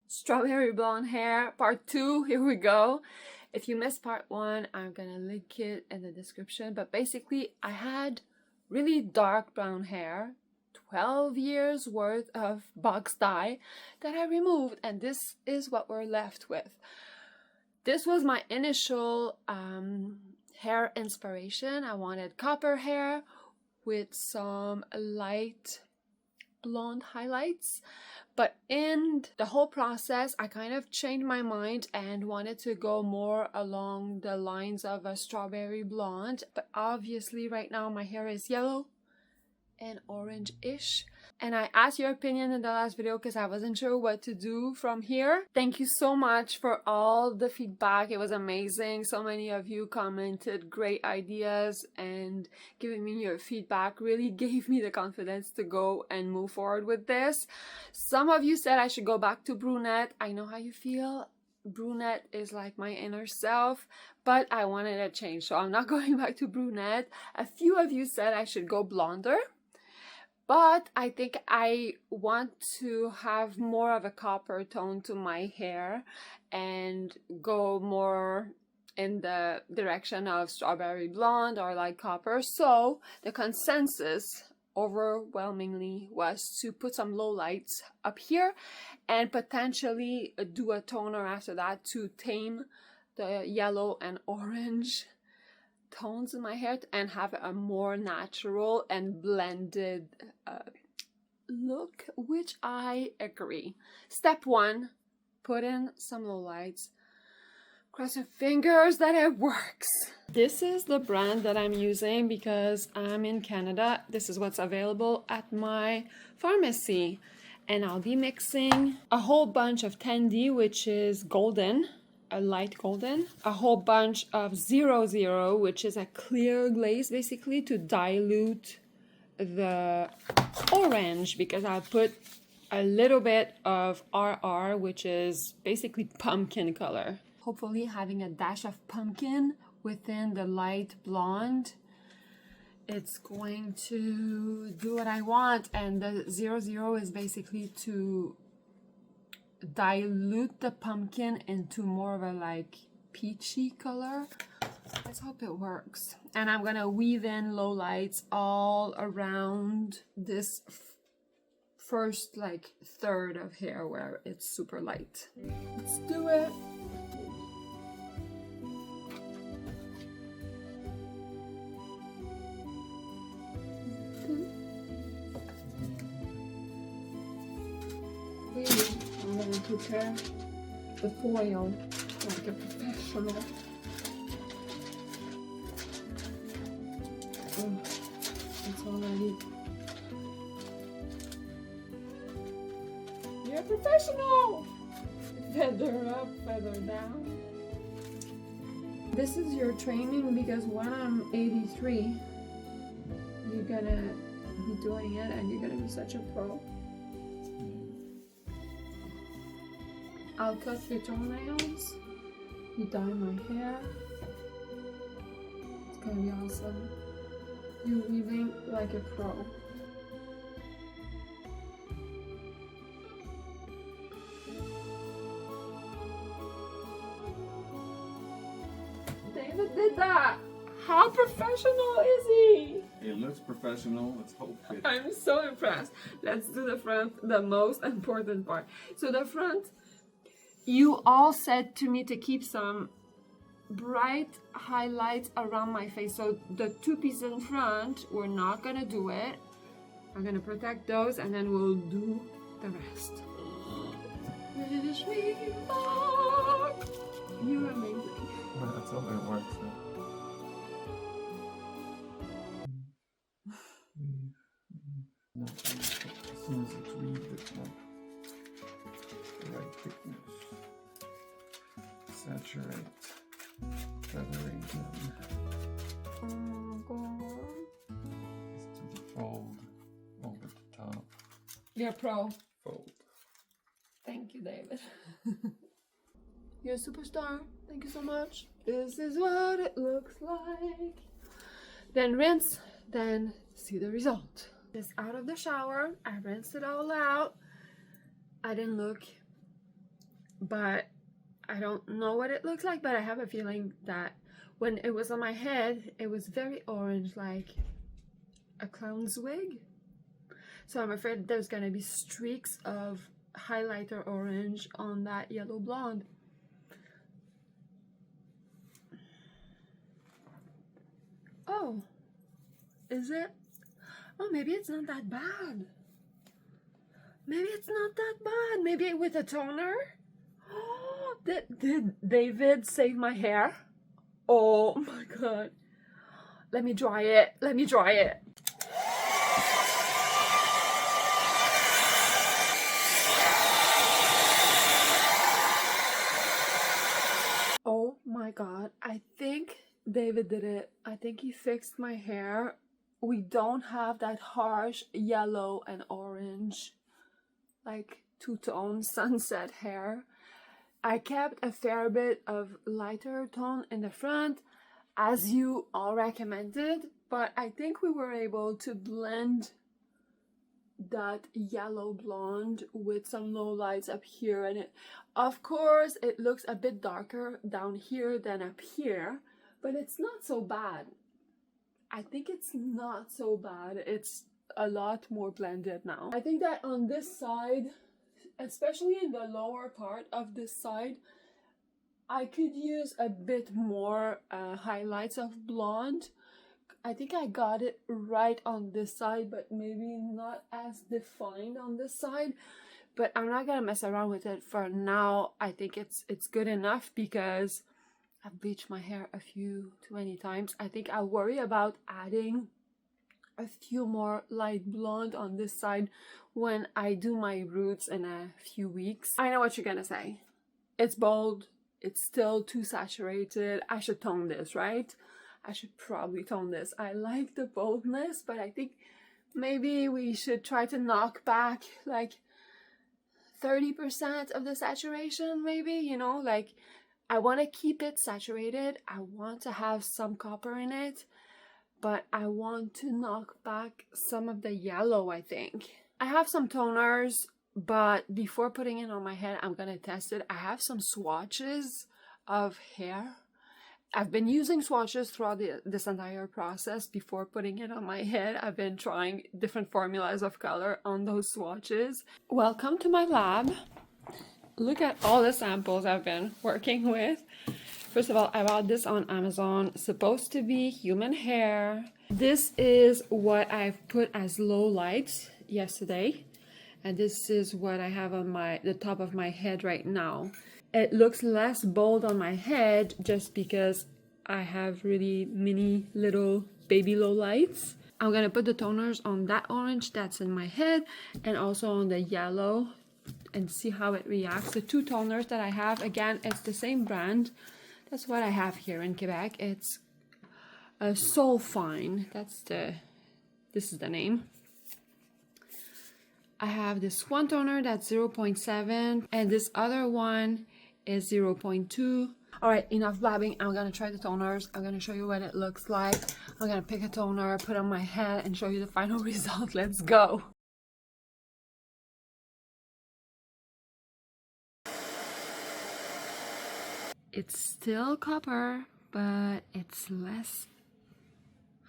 strawberry blonde hair part 2. Here we go. If you missed part 1, I'm gonna link it in the description. But basically, I had really dark brown hair, 12 years worth of box dye that I removed, and this is what we're left with. This was my initial hair inspiration. I wanted copper hair with some light blonde highlights, but in the whole process I kind of changed my mind and wanted to go more along the lines of a strawberry blonde. But obviously right now my hair is yellow and orange-ish, and I asked your opinion in the last video because I wasn't sure what to do from here. Thank you so much for all the feedback. It was amazing. So many of you commented great ideas, and giving me your feedback really gave me the confidence to go and move forward with this. Some of you said I should go back to brunette. I know how you feel. Brunette is like my inner self, but I wanted a change, so I'm not going back to brunette. A few of you said I should go blonder, but I think I want to have more of a copper tone to my hair and go more in the direction of strawberry blonde or light copper. So the consensus overwhelmingly was to put some low lights up here and potentially do a toner after that to tame the yellow and orange tones in my hair and have a more natural and blended look, which I agree. Step 1, put in some low lights. Cross your fingers that it works. This is the brand that I'm using because I'm in Canada. This is what's available at my pharmacy, and I'll be mixing a whole bunch of 10D, which is golden, a light golden, a whole bunch of 00, which is a clear glaze, basically to dilute the orange, because I put a little bit of RR, which is basically pumpkin color. Hopefully having a dash of pumpkin within the light blonde, it's going to do what I want. And the 00 is basically to dilute the pumpkin into more of a like peachy color. Let's hope it works. And I'm gonna weave in low lights all around this first like third of hair where it's super light. Let's do it. I'm going to prepare the foil like a professional. Oh, it's already... You're a professional! Feather up, feather down. This is your training, because when I'm 83, you're gonna be doing it and you're gonna be such a pro. I'll cut your toenails, you dye my hair. It's gonna be awesome. You're weaving like a pro. David did that! How professional is he? It looks professional. Let's hope it... I'm so impressed. Let's do the front, the most important part. So the front, you all said to me to keep some bright highlights around my face. So the 2 pieces in front, we're not gonna do it. I'm gonna protect those and then we'll do the rest. Wish me luck. You're amazing. Well, that's how it works. As soon as it's weaved, it's not the right thickness. Saturate, feathering them. Oh god. Just do the fold over the top. You're a pro. Fold. Thank you, David. You're a superstar. Thank you so much. This is what it looks like. Then rinse, then see the result. Just out of the shower, I rinsed it all out. I didn't look but I don't know what it looks like, but I have a feeling that when it was on my head, it was very orange, like a clown's wig. So I'm afraid there's gonna be streaks of highlighter orange on that yellow blonde. Oh, is it? Oh, maybe it's not that bad. Maybe it's not that bad. Maybe with a toner? Oh, did David save my hair? Oh my god. Let me dry it. Let me dry it. Oh my god. I think David did it. I think he fixed my hair. We don't have that harsh yellow and orange, like two-tone sunset hair. I kept a fair bit of lighter tone in the front, as you all recommended, but I think we were able to blend that yellow blonde with some low lights up here, and of course it looks a bit darker down here than up here, but it's not so bad. I think it's not so bad. It's a lot more blended now. I think that on this side, especially in the lower part of this side, I could use a bit more highlights of blonde. I think I got it right on this side, but maybe not as defined on this side. But I'm not gonna mess around with it for now. I think it's good enough because I've bleached my hair too many times. I think I'll worry about adding a few more light blonde on this side when I do my roots in a few weeks. I know what you're gonna say. It's bold. It's still too saturated. I should tone this, right? I should probably tone this. I like the boldness, but I think maybe we should try to knock back like 30% of the saturation, maybe, you know, like I want to keep it saturated. I want to have some copper in it, but I want to knock back some of the yellow, I think. I have some toners, but before putting it on my head, I'm gonna test it. I have some swatches of hair. I've been using swatches throughout this entire process before putting it on my head. I've been trying different formulas of color on those swatches. Welcome to my lab. Look at all the samples I've been working with. First of all, I bought this on Amazon. It's supposed to be human hair. This is what I've put as low lights yesterday. And this is what I have on the top of my head right now. It looks less bold on my head just because I have really mini little baby low lights. I'm gonna put the toners on that orange that's in my head and also on the yellow and see how it reacts. The two toners that I have, again, it's the same brand. That's what I have here in Quebec. It's a Solfine. This is the name. I have this one toner that's 0.7 and this other one is 0.2. All right, enough blabbing. I'm gonna try the toners. I'm gonna show you what it looks like. I'm gonna pick a toner, put it on my head and show you the final result. Let's go. It's still copper, but it's less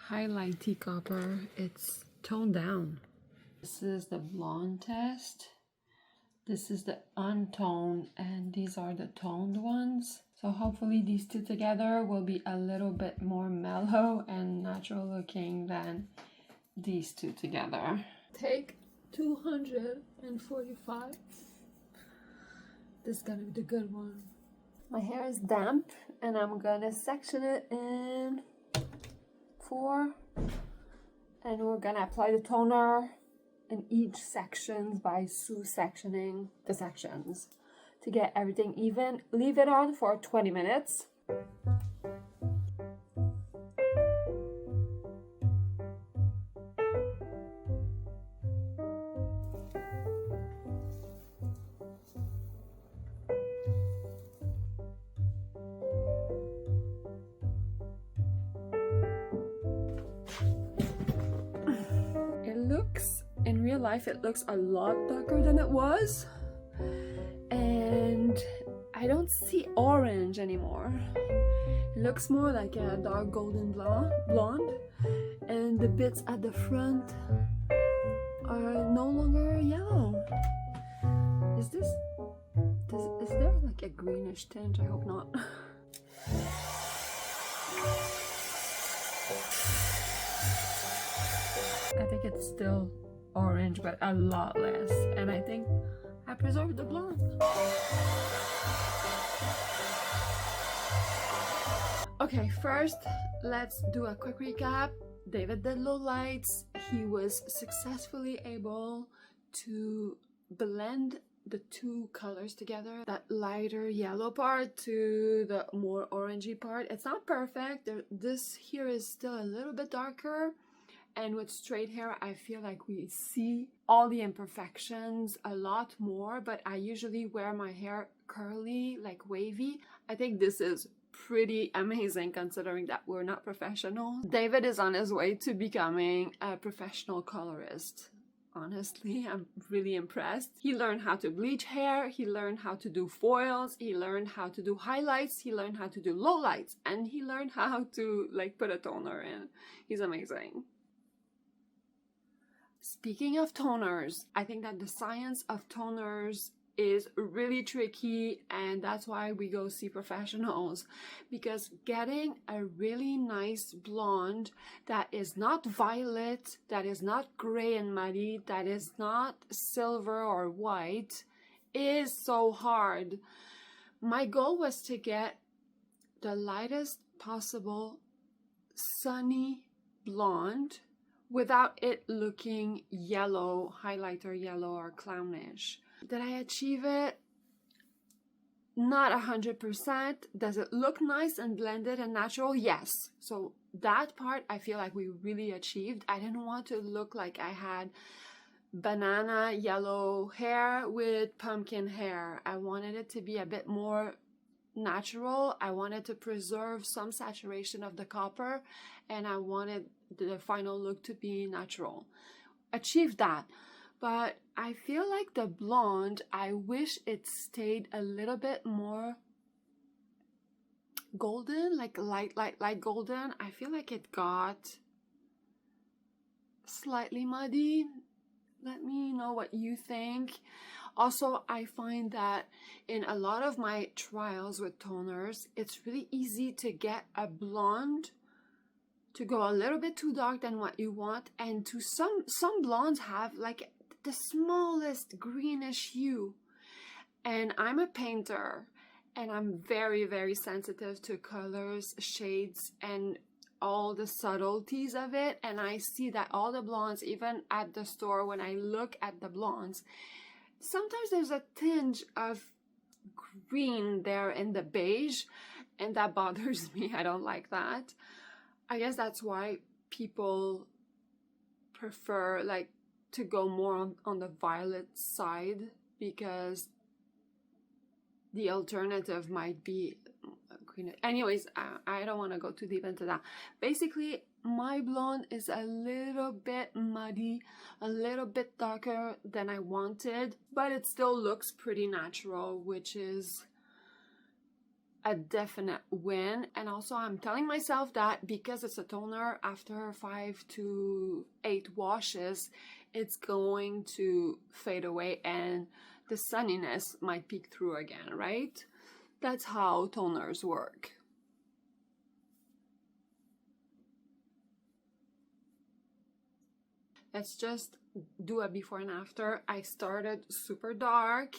highlighty copper. It's toned down. This is the blonde test. This is the untoned, and these are the toned ones. So hopefully these two together will be a little bit more mellow and natural looking than these two together. Take 245. This is gonna be the good one. My hair is damp and I'm gonna section it in 4. And we're gonna apply the toner in each sections by sectioning the sections to get everything even. Leave it on for 20 minutes. In real life, it looks a lot darker than it was, and I don't see orange anymore. It looks more like a dark golden blonde, and the bits at the front are no longer yellow. Is there like a greenish tint? I hope not. I think it's still orange, but a lot less, and I think I preserved the blonde. Okay, first let's do a quick recap. David did lowlights. He was successfully able to blend the two colors together, that lighter yellow part to the more orangey part. It's not perfect. This here is still a little bit darker, and with straight hair I feel like we see all the imperfections a lot more, but I usually wear my hair curly, like wavy. I think this is pretty amazing considering that we're not professional. David is on his way to becoming a professional colorist. Honestly, I'm really impressed. He learned how to bleach hair, he learned how to do foils, he learned how to do highlights, he learned how to do lowlights, and he learned how to like put a toner in. He's amazing. Speaking of toners, I think that the science of toners is really tricky, and that's why we go see professionals, because getting a really nice blonde that is not violet, that is not gray and muddy, that is not silver or white is so hard. My goal was to get the lightest possible sunny blonde without it looking yellow, highlighter yellow or clownish. Did I achieve it? Not 100%. Does it look nice and blended and natural? Yes. So that part I feel like we really achieved. I didn't want to look like I had banana yellow hair with pumpkin hair. I wanted it to be a bit more natural. I wanted to preserve some saturation of the copper, and I wanted the final look to be natural. Achieved that. But I feel like the blonde, I wish it stayed a little bit more golden, like light golden. I feel like it got slightly muddy. Let me know what you think. Also, I find that in a lot of my trials with toners, it's really easy to get a blonde to go a little bit too dark than what you want, and to some blondes have like the smallest greenish hue. And I'm a painter, and I'm very, very sensitive to colors, shades, and all the subtleties of it. And I see that all the blondes, even at the store when I look at the blondes, sometimes there's a tinge of green there in the beige, and that bothers me. I don't like that. I guess that's why people prefer like to go more on the violet side, because the alternative might be green. Anyways, I don't want to go too deep into that. Basically, my blonde is a little bit muddy, a little bit darker than I wanted, but it still looks pretty natural, which is a definite win. And also I'm telling myself that because it's a toner, after 5 to 8 washes, it's going to fade away and the sunniness might peek through again, right? That's how toners work. Let's just do a before and after. I started super dark,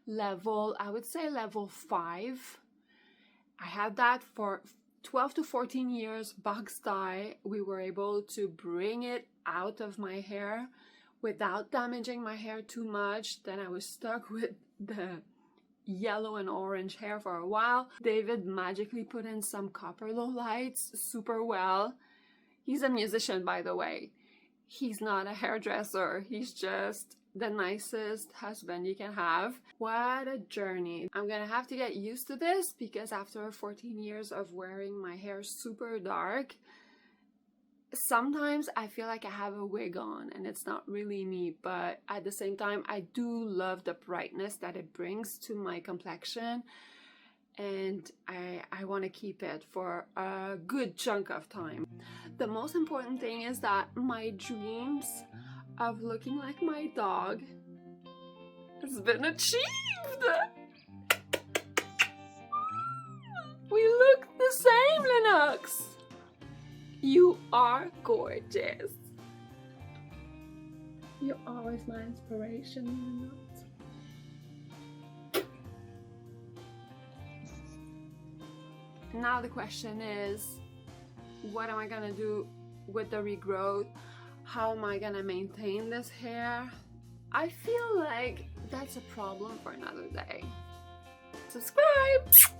I would say level 5. I had that for 12 to 14 years, box dye. We were able to bring it out of my hair without damaging my hair too much. Then I was stuck with the yellow and orange hair for a while. David magically put in some copper lowlights super well. He's a musician, by the way. He's not a hairdresser. He's just the nicest husband you can have. What a journey. I'm gonna have to get used to this, because after 14 years of wearing my hair super dark, sometimes I feel like I have a wig on and it's not really me, but at the same time I do love the brightness that it brings to my complexion, and I want to keep it for a good chunk of time. The most important thing is that my dreams of looking like my dog has been achieved. We look the same, Lennox. You are gorgeous. You're always my inspiration, Lennox. Now the question is, what am I gonna do with the regrowth? How am I gonna maintain this hair? I feel like that's a problem for another day. Subscribe!